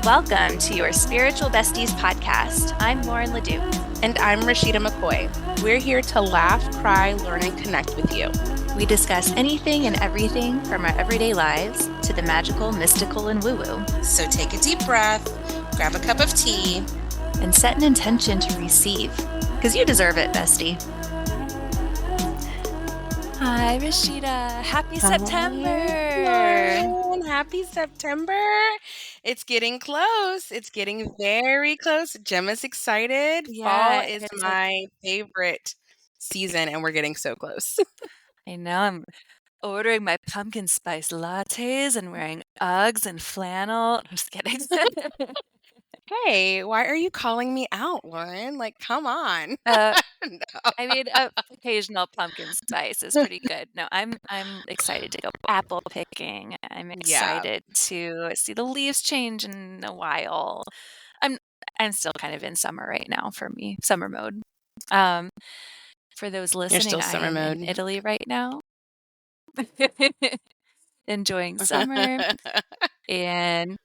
Welcome to Your Spiritual Besties podcast. I'm Lauren Leduc. And I'm Rashida McCoy. We're here to laugh, cry, learn, and connect with you. We discuss anything and everything from our everyday lives to the magical, mystical, and woo-woo. So take a deep breath, grab a cup of tea, and set an intention to receive, because you deserve it, bestie. Hi, Rashida. Happy September. Lauren. Happy September. It's getting close. It's getting very close. Gemma's excited. Yeah, Fall is my favorite season, and we're getting so close. I know. I'm ordering my pumpkin spice lattes and wearing Uggs and flannel. I'm just kidding. Hey, why are you calling me out, Lauren? Like, come on. No. I mean, occasional pumpkin spice is pretty good. No, I'm excited to go apple picking. I'm excited to see the leaves change in a while. I'm still kind of in summer right now for me, summer mode. For those listening, You're still summer mode. in Italy right now. Enjoying summer. And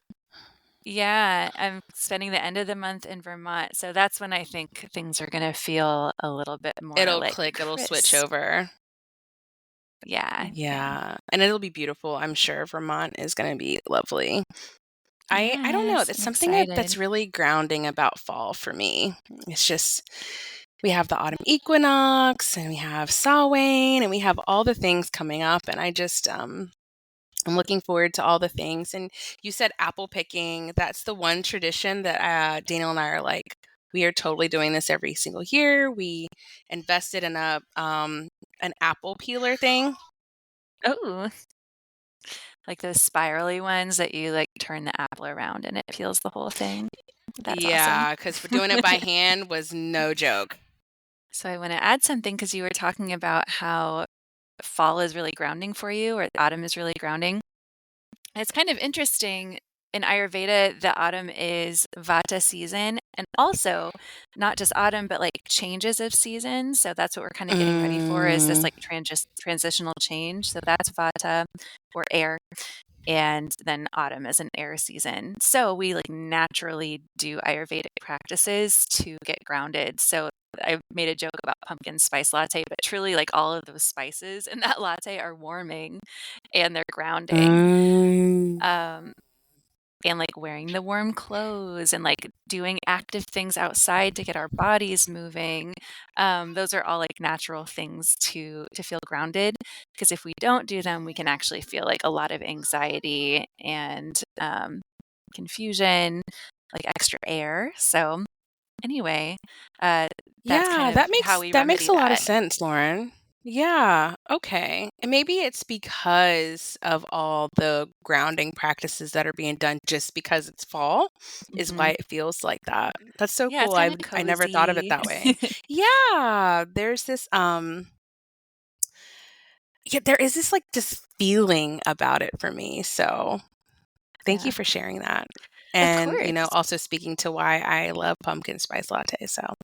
yeah, I'm spending the end of the month in Vermont. So that's when I think things are going to feel a little bit more It'll like click. It'll switch crisp. over. Yeah. And it'll be beautiful. I'm sure Vermont is going to be lovely. I don't know. Yes, It's I'm something that's excited. really grounding about fall for me. It's just, we have the autumn equinox and we have Samhain and we have all the things coming up. And I just, I'm looking forward to all the things. And you said apple picking. That's the one tradition that Daniel and I are like, we are totally doing this every single year. We invested in an apple peeler thing. Oh, like those spirally ones that you like turn the apple around and it peels the whole thing. That's awesome. Because doing it by hand was no joke. So I want to add something because you were talking about how fall is really grounding for you, or autumn is really grounding. It's kind of interesting. In Ayurveda, the autumn is Vata season, and also not just autumn, but like changes of seasons. So that's what we're kind of getting ready for, is this like transitional change. So that's Vata, or air, and then autumn is an air season. So we like naturally do Ayurvedic practices to get grounded. So I made a joke about pumpkin spice latte, but truly like all of those spices in that latte are warming and they're grounding. And like wearing the warm clothes and like doing active things outside to get our bodies moving. Those are all like natural things to feel grounded, because if we don't do them, we can actually feel like a lot of anxiety and confusion, like extra air. So anyway, that's kind of how we that makes remedy a lot of that. sense, Lauren. Yeah, okay. And maybe it's because of all the grounding practices that are being done just because it's fall is why it feels like that. That's so Yeah, cool. it's kind of I never thought of it that way. Yeah, there's this there is this like this feeling about it for me. So thank you for sharing that. And, Of course. also speaking to why I love pumpkin spice latte. So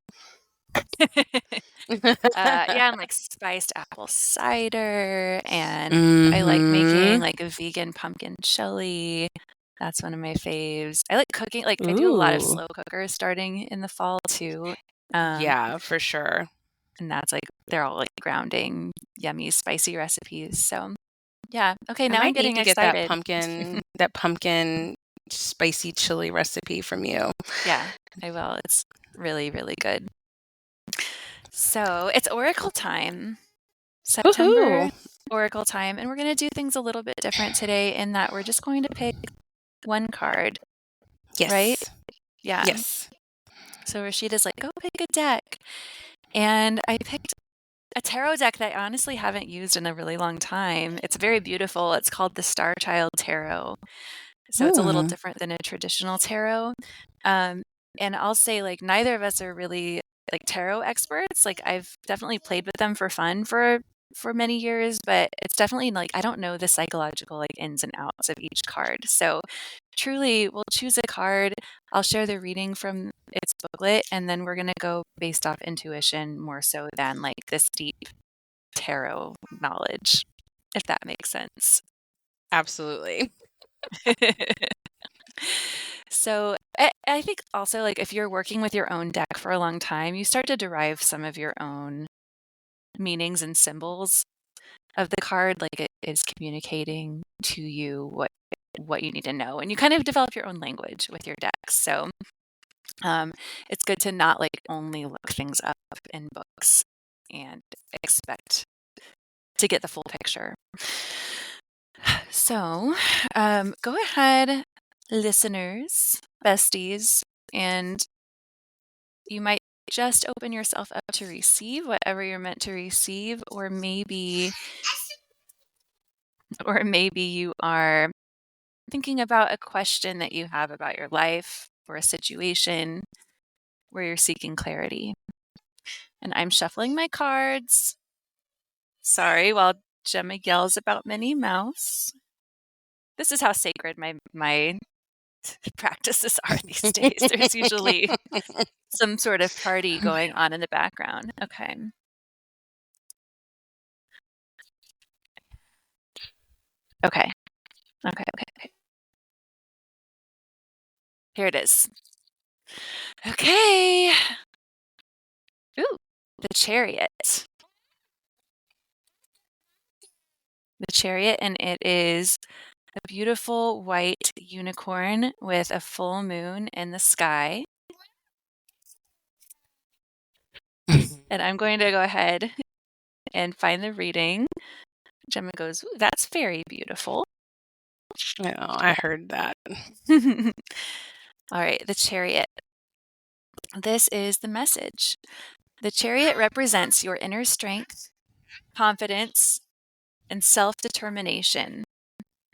and like spiced apple cider, and I like making like a vegan pumpkin chili. That's one of my faves. I like cooking. Like I do a lot of slow cookers starting in the fall too. Yeah, for sure. And that's like, they're all like grounding, yummy, spicy recipes. So yeah. Okay, now I'm getting excited. Get that pumpkin spicy chili recipe from you. Yeah, I will. It's really, really good. So it's Oracle time. September Oracle time, and we're going to do things a little bit different today in that we're just going to pick one card. Yes. Right? Yeah. Yes. So Rashida's like, go pick a deck. And I picked a tarot deck that I honestly haven't used in a really long time. It's very beautiful. It's called the Star Child Tarot. So it's a little different than a traditional tarot. And I'll say, like, neither of us are really like tarot experts. Like, I've definitely played with them for fun for many years, but it's definitely like, I don't know the psychological like ins and outs of each card. So truly, we'll choose a card. I'll share the reading from its booklet, and then we're going to go based off intuition more so than like this deep tarot knowledge, if that makes sense. Absolutely. So I think also, like, if you're working with your own deck for a long time, you start to derive some of your own meanings and symbols of the card, like it is communicating to you what you need to know, and you kind of develop your own language with your decks. So it's good to not like only look things up in books and expect to get the full picture. So go ahead, listeners, besties, and you might just open yourself up to receive whatever you're meant to receive, or maybe you are thinking about a question that you have about your life or a situation where you're seeking clarity. And I'm shuffling my cards. Sorry, while Gemma yells about Minnie Mouse. This is how sacred my practices are these days. There's usually some sort of party going on in the background. Okay. Okay. Here it is. Okay. Ooh, the Chariot. The Chariot, and it is a beautiful white unicorn with a full moon in the sky. And I'm going to go ahead and find the reading. Gemma goes, "Ooh, that's very beautiful." Oh, I heard that. All right, the Chariot. This is the message. The Chariot represents your inner strength, confidence, and self-determination.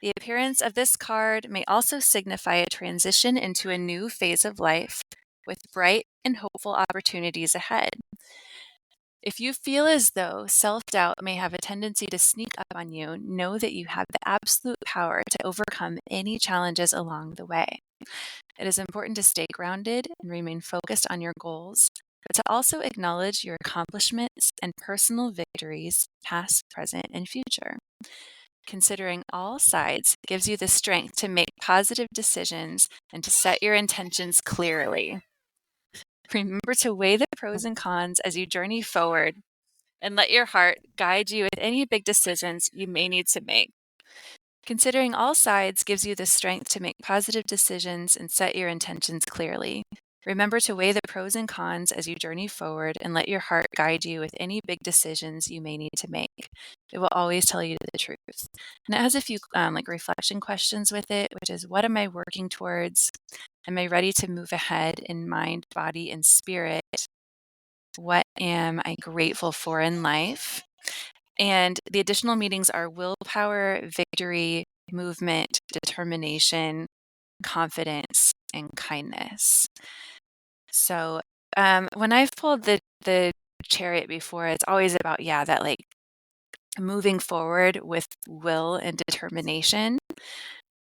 The appearance of this card may also signify a transition into a new phase of life with bright and hopeful opportunities ahead. If you feel as though self-doubt may have a tendency to sneak up on you, know that you have the absolute power to overcome any challenges along the way. It is important to stay grounded and remain focused on your goals, but to also acknowledge your accomplishments and personal victories, past, present, and future. Considering all sides gives you the strength to make positive decisions and to set your intentions clearly. Remember to weigh the pros and cons as you journey forward and let your heart guide you with any big decisions you may need to make. Considering all sides gives you the strength to make positive decisions and set your intentions clearly. Remember to weigh the pros and cons as you journey forward and let your heart guide you with any big decisions you may need to make. It will always tell you the truth. And it has a few like reflection questions with it, which is, what am I working towards? Am I ready to move ahead in mind, body, and spirit? What am I grateful for in life? And the additional meanings are willpower, victory, movement, determination, confidence, and kindness. So when I've pulled the Chariot before, it's always about, that like moving forward with will and determination.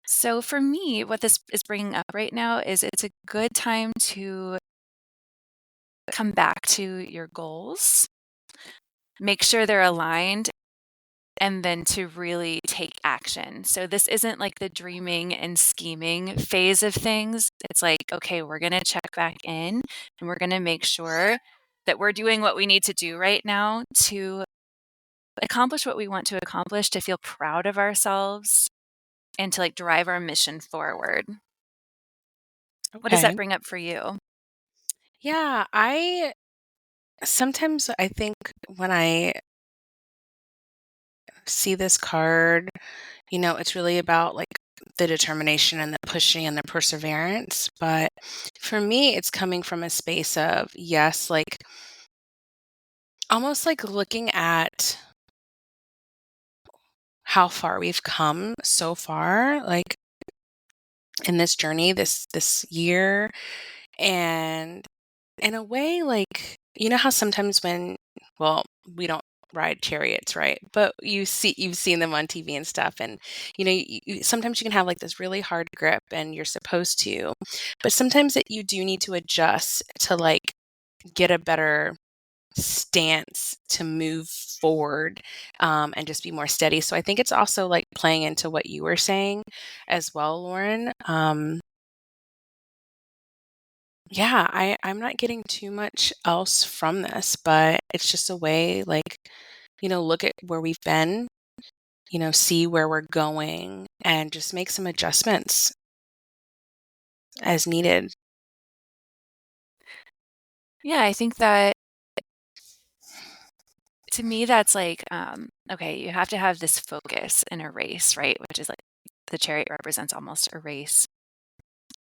So for me, what this is bringing up right now is it's a good time to come back to your goals, make sure they're aligned, and then to really take action. So this isn't like the dreaming and scheming phase of things. It's like, okay, we're going to check back in and we're going to make sure that we're doing what we need to do right now to accomplish what we want to accomplish, to feel proud of ourselves, and to like drive our mission forward. What does that Okay. bring up for you? Yeah, sometimes I think when I see this card, it's really about like the determination and the pushing and the perseverance. But for me, it's coming from a space of, yes, like almost like looking at how far we've come so far, like in this journey, this year. And in a way, like, how sometimes well, we don't ride chariots, right? But you've seen them on TV and stuff. And, sometimes you can have like this really hard grip and you're supposed to, but sometimes that you do need to adjust to like get a better stance to move forward, and just be more steady. So I think it's also like playing into what you were saying as well, Lauren. Yeah, I'm not getting too much else from this, but it's just a way, like, look at where we've been, see where we're going, and just make some adjustments as needed. Yeah, I think that to me, that's like, okay, you have to have this focus in a race, right? Which is like the chariot represents almost a race.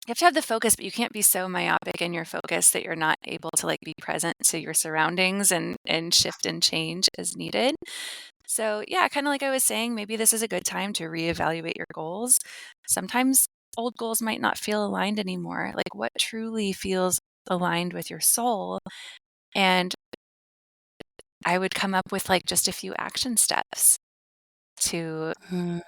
You have to have the focus, but you can't be so myopic in your focus that you're not able to like be present to your surroundings and shift and change as needed. So yeah, kind of like I was saying, maybe this is a good time to reevaluate your goals. Sometimes old goals might not feel aligned anymore. Like what truly feels aligned with your soul? And I would come up with like just a few action steps to Mm,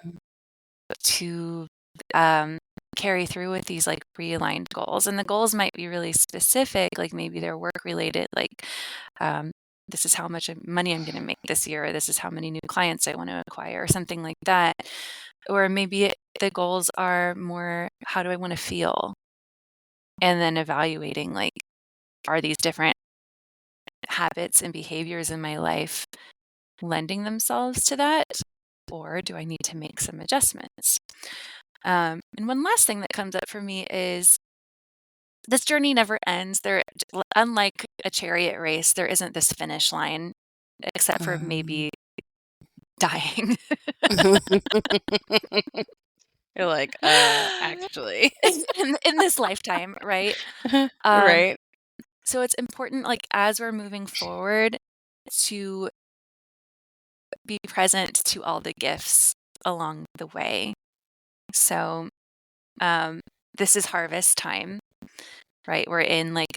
to um, carry through with these like realigned goals. And the goals might be really specific, like maybe they're work related, like um, this is how much money I'm going to make this year, or this is how many new clients I want to acquire, or something like that. Or maybe the goals are more, how do I want to feel? And then evaluating, like, are these different habits and behaviors in my life lending themselves to that? Or do I need to make some adjustments? And one last thing that comes up for me is this journey never ends. Unlike a chariot race, there isn't this finish line, except for mm. maybe dying You're like, actually. in this lifetime, right? Um, Right. so it's important, like as we're moving forward, to be present to all the gifts along the way. So um, this is harvest time, right? We're in like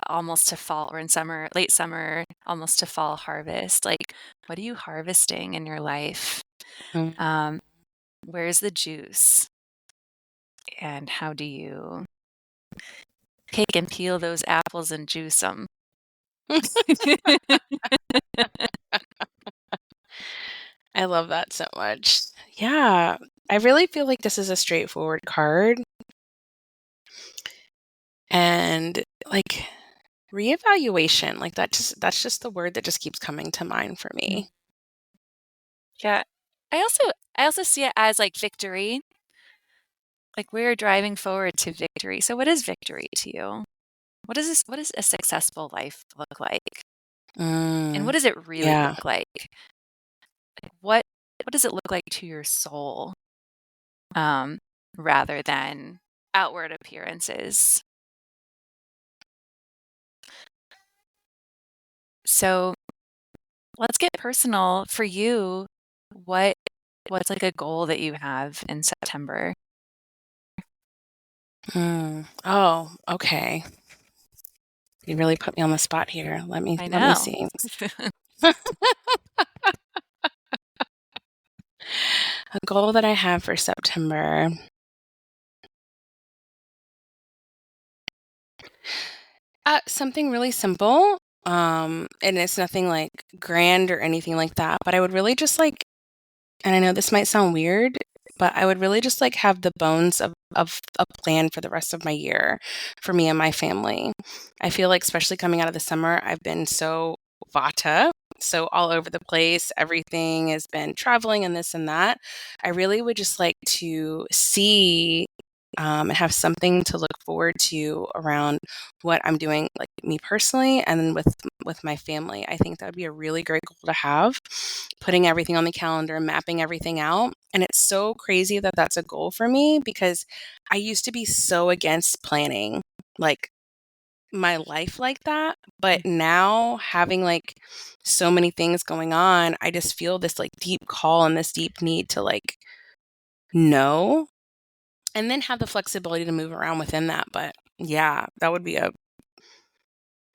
almost to fall. We're in summer, late summer, almost to fall harvest. Like, what are you harvesting in your life? Mm. Um, where's the juice? And how do you pick and peel those apples and juice them? I love that so much. Yeah, I really feel like this is a straightforward card, and like reevaluation, like that's just the word that just keeps coming to mind for Mm. me. Yeah. I also see it as like victory. Like we're driving forward to victory. So what is victory to you? What does a successful life look like? And Mm, what does it really yeah. look like? What does it look like to your soul? Um, rather than outward appearances. So let's get personal. For you, what what's like a goal that you have in September? Oh, okay. You really put me on the spot here. I Let me know. see. A goal that I have for September. Something really simple. And it's nothing like grand or anything like that, but I would really just like, and I know this might sound weird, but I would really just like have the bones of a plan for the rest of my year for me and my family. I feel like, especially coming out of the summer, I've been so vata, so all over the place. Everything has been traveling and this and that. I really would just like to see and have something to look forward to around what I'm doing, like me personally, and then with my family. I think that would be a really great goal to have. Putting everything on the calendar, mapping everything out, and it's so crazy that that's a goal for me because I used to be so against planning, like my life like that. But now having like so many things going on, I just feel this like deep call and this deep need to like know and then have the flexibility to move around within that. But yeah, that would be a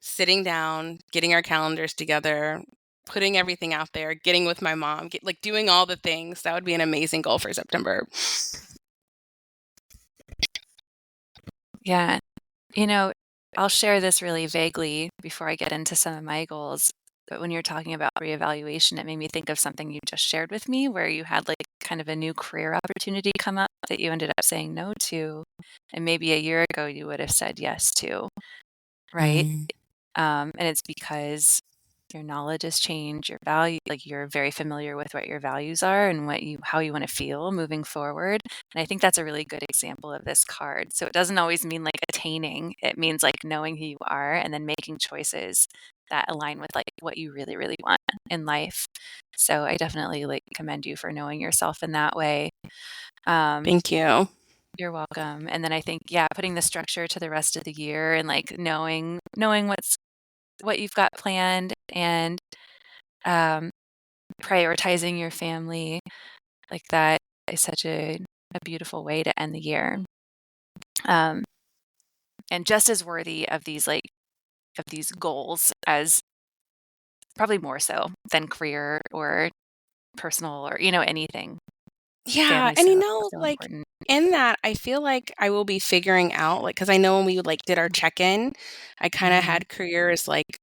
sitting down, getting our calendars together, putting everything out there, getting with my mom, like doing all the things. That would be an amazing goal for September. Yeah. You know, I'll share this really vaguely before I get into some of my goals. But when you're talking about reevaluation, it made me think of something you just shared with me where you had like kind of a new career opportunity come up that you ended up saying no to. And maybe a year ago you would have said yes to, right? Mm. And it's because your knowledge has changed, your value, like you're very familiar with what your values are and how you want to feel moving forward. And I think that's a really good example of this card. So it doesn't always mean like attaining, it means like knowing who you are and then making choices that align with like what you really, really want in life. So I definitely like commend you for knowing yourself in that way. Um, Thank you. you're welcome. And then I think, yeah, putting the structure to the rest of the year and like knowing what you've got planned and um, prioritizing your family like that is such a beautiful way to end the year. Um, and just as worthy of these goals as probably more so than career or personal or anything. Yeah, Family and so like important. in that, I feel like I will be figuring out, like, because I know when we like did our check-in, I kind of Mhm, had careers like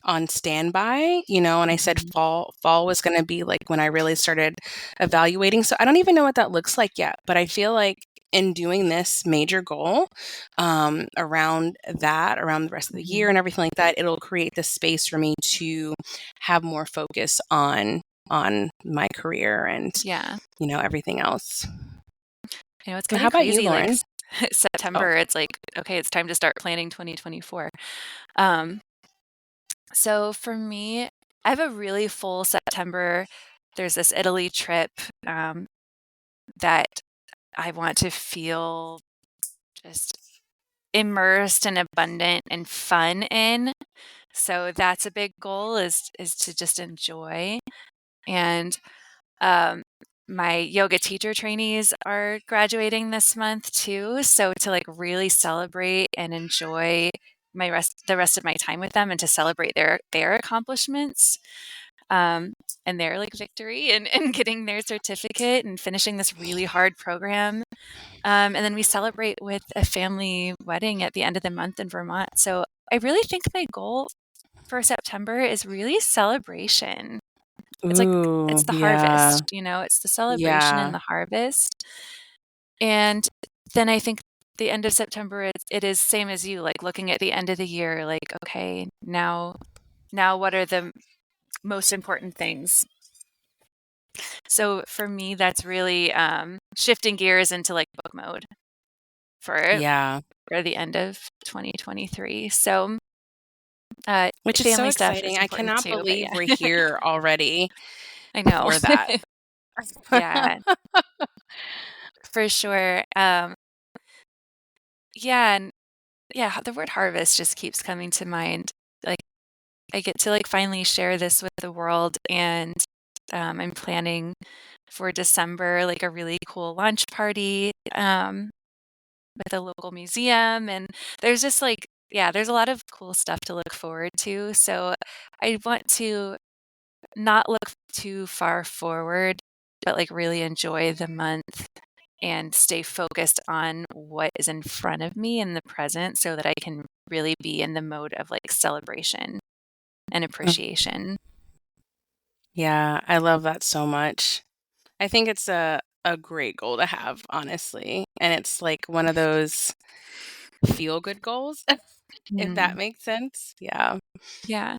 on standby, and I said mhm. fall was going to be like when I really started evaluating. So I don't even know what that looks like yet, but I feel like in doing this major goal around the rest of the year Mhm. and everything like that, it'll create this space for me to have more focus on my career and Yeah. everything else. It's And kind how of about you, crazy, like, Lauren? Oh, September, it's like, okay, it's time to start planning 2024. Um, so for me, I have a really full September. There's this Italy trip, um, that I want to feel just immersed and abundant and fun in. So that's a big goal is to just enjoy. And um, my yoga teacher trainees are graduating this month too. So to like really celebrate and enjoy the rest of my time with them and to celebrate their accomplishments and their like victory and getting their certificate and finishing this really hard program. And then we celebrate with a family wedding at the end of the month in Vermont. So I really think my goal for September is really celebration. It's like ooh, it's the yeah, harvest, it's the celebration and yeah, the harvest. And then I think the end of September it is same as you, like looking at the end of the year, like, okay, now what are the most important things? So for me, that's really shifting gears into like book mode for yeah. for the end of 2023. So Which is so family stuff is exciting. I important cannot too, but believe yeah, we're here already I know. for that. Yeah, for sure. Yeah, and yeah, the word harvest just keeps coming to mind. Like I get to like finally share this with the world, and I'm planning for December like a really cool launch party with a local museum, and there's just like there's a lot of cool stuff to look forward to. So I want to not look too far forward, but like really enjoy the month and stay focused on what is in front of me in the present so that I can really be in the mode of like celebration and Mm. appreciation. Yeah, I love that so much. I think it's a great goal to have, honestly. And it's like one of those feel good goals, if that Mm, makes sense. Yeah. yeah.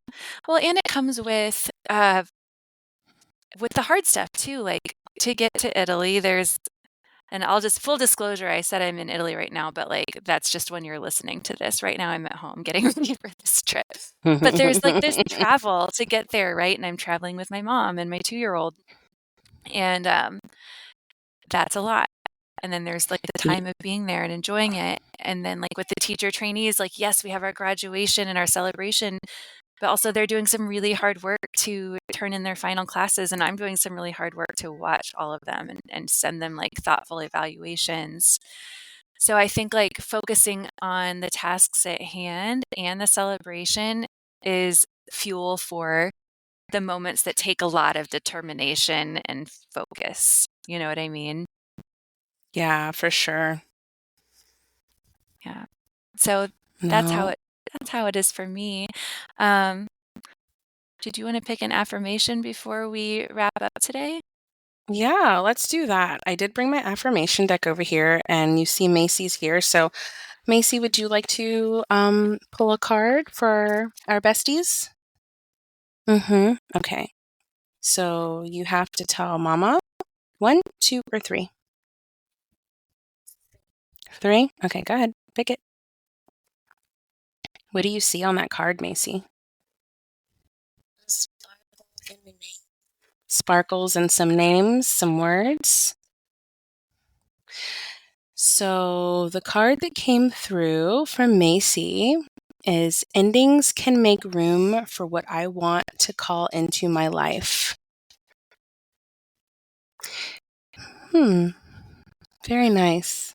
Well, and it comes with the hard stuff too, like to get to Italy, and I'll just full disclosure, I said I'm in Italy right now, but like that's just when you're listening to this. Right now I'm at home getting ready for this trip. But there's like this travel to get there, right? And I'm traveling with my mom and my 2-year-old. And that's a lot. And then there's like the Ye time of being there and enjoying it. And then like with the teacher trainees, like yes, we have our graduation and our celebration, but also they're doing some really hard work to turn in their final classes. And I'm doing some really hard work to watch all of them and send them like thoughtful evaluations. So I think like focusing on the tasks at hand and the celebration is fuel for the moments that take a lot of determination and focus. You know what I mean? Yeah, for sure. Yeah. So that's how No. it that's how it is for me. Um, Did you want to pick an affirmation before we wrap up today? Yeah, let's do that. I did bring my affirmation deck over here, and you see Macy's here. So, Macy, would you like to pull a card for our besties? Mm-hmm. Okay. So you have to tell Mama one, two, or three. Three? Okay, go ahead. Pick it. What do you see on that card, Macy? Sparkles and some names, some words. So the card that came through from Macy is endings can make room for what I want to call into my life. Very nice.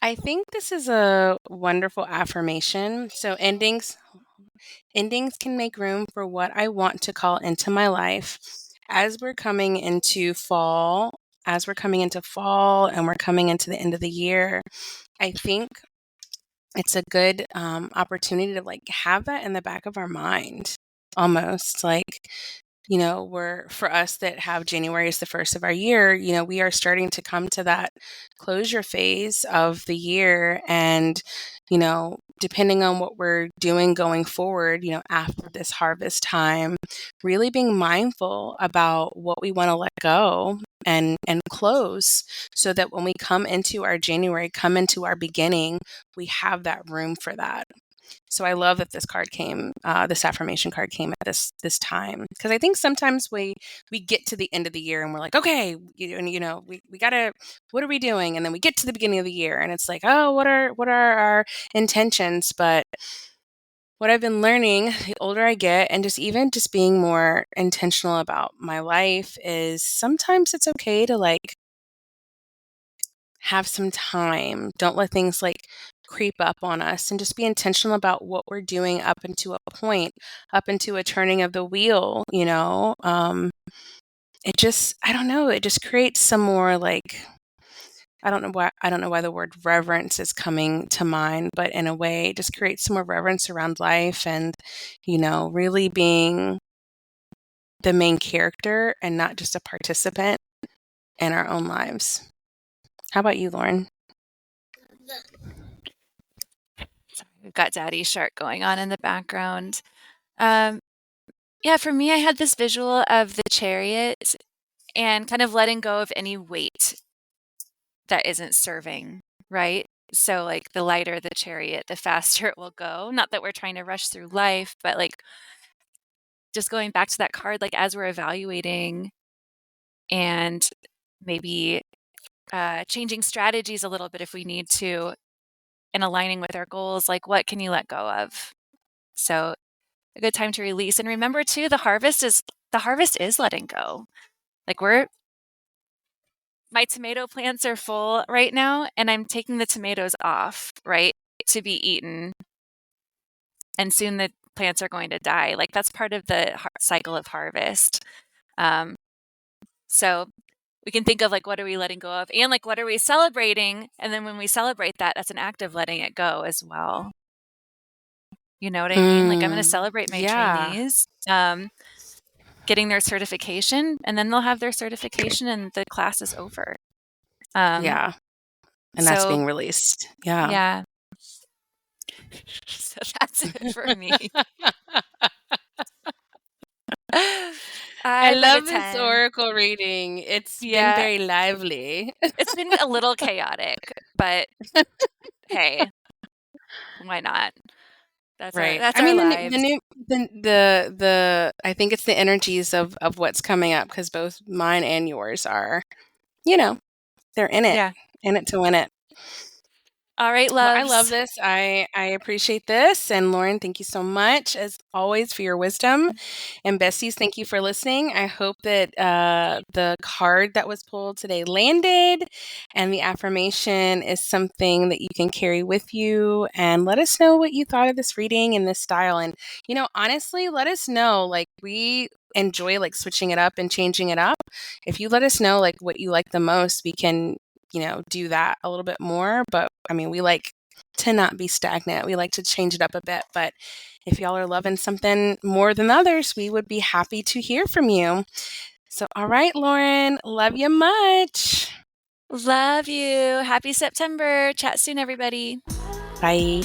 I think this is a wonderful affirmation. So endings can make room for what I want to call into my life. As we're coming into fall, as we're coming into fall and we're coming into the end of the year, I think it's a good opportunity to like have that in the back of our mind almost like we're for us that have January as the first of our year, we are starting to come to that closure phase of the year. And, depending on what we're doing going forward, after this harvest time, really being mindful about what we want to let go and close so that when we come into our January, come into our beginning, we have that room for that. So I love that this affirmation card came at this time because I think sometimes we get to the end of the year and we're like, okay, we gotta, what are we doing? And then we get to the beginning of the year and it's like, oh, what are our intentions? But what I've been learning the older I get, and just being more intentional about my life, is sometimes it's okay to like have some time. Don't let things like creep up on us and just be intentional about what we're doing up into a point, up into a turning of the wheel. I don't know, it just creates some more like, I don't know why the word reverence is coming to mind, but in a way, it just creates some more reverence around life and, really being the main character and not just a participant in our own lives. How about you, Lauren? Sorry, we've got Daddy Shark going on in the background. Yeah, for me, I had this visual of the chariot and kind of letting go of any weight that isn't serving, right? So, like, the lighter the chariot, the faster it will go. Not that we're trying to rush through life, but like just going back to that card, like as we're evaluating and maybe changing strategies a little bit if we need to, and aligning with our goals, like what can you let go of? So, a good time to release. And remember too, the harvest is letting go. Like my tomato plants are full right now, and I'm taking the tomatoes off, right, to be eaten. And soon the plants are going to die. Like that's part of the cycle of harvest. Um, so we can think of like, what are we letting go of? And like, what are we celebrating? And then when we celebrate that, that's an act of letting it go as well. You know what I mean? Like I'm going to celebrate my Yeah. trainees getting their certification, and then they'll have their certification and the class is over. Yeah. And that's So being released. Yeah. yeah, so that's it for me. I 5 out of love this 10. oracle reading. It's been Yeah, very lively. it's been a little chaotic, but hey, why not? That's our Right. that's I our mean, the lives. new, the I think it's the energies of what's coming up because both mine and yours are, you know, they're Yeah. in it to win it. All right, Well, I love loves. this. I appreciate this. And Lauren, thank you so much, as always, for your wisdom. And Besties, thank you for listening. I hope that the card that was pulled today landed and the affirmation is something that you can carry with you. And let us know what you thought of this reading and this style. And, honestly, let us know. Like, we enjoy like switching it up and changing it up. If you let us know like what you like the most, we can do that a little bit more. But I mean, we like to not be stagnant. We like to change it up a bit, but if y'all are loving something more than others, we would be happy to hear from you. So, all right, Lauren, love you much. Love you. Happy September. Chat soon, everybody. Bye.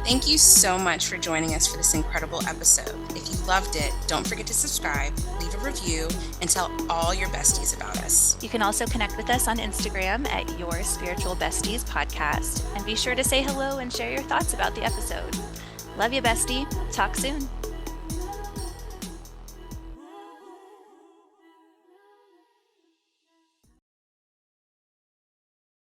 Thank you so much for joining us for this incredible episode. If you loved it, don't forget to subscribe, leave a review, and tell all your besties about us. You can also connect with us on Instagram at yourspiritualbestiespodcast. And be sure to say hello and share your thoughts about the episode. Love you, bestie. Talk soon.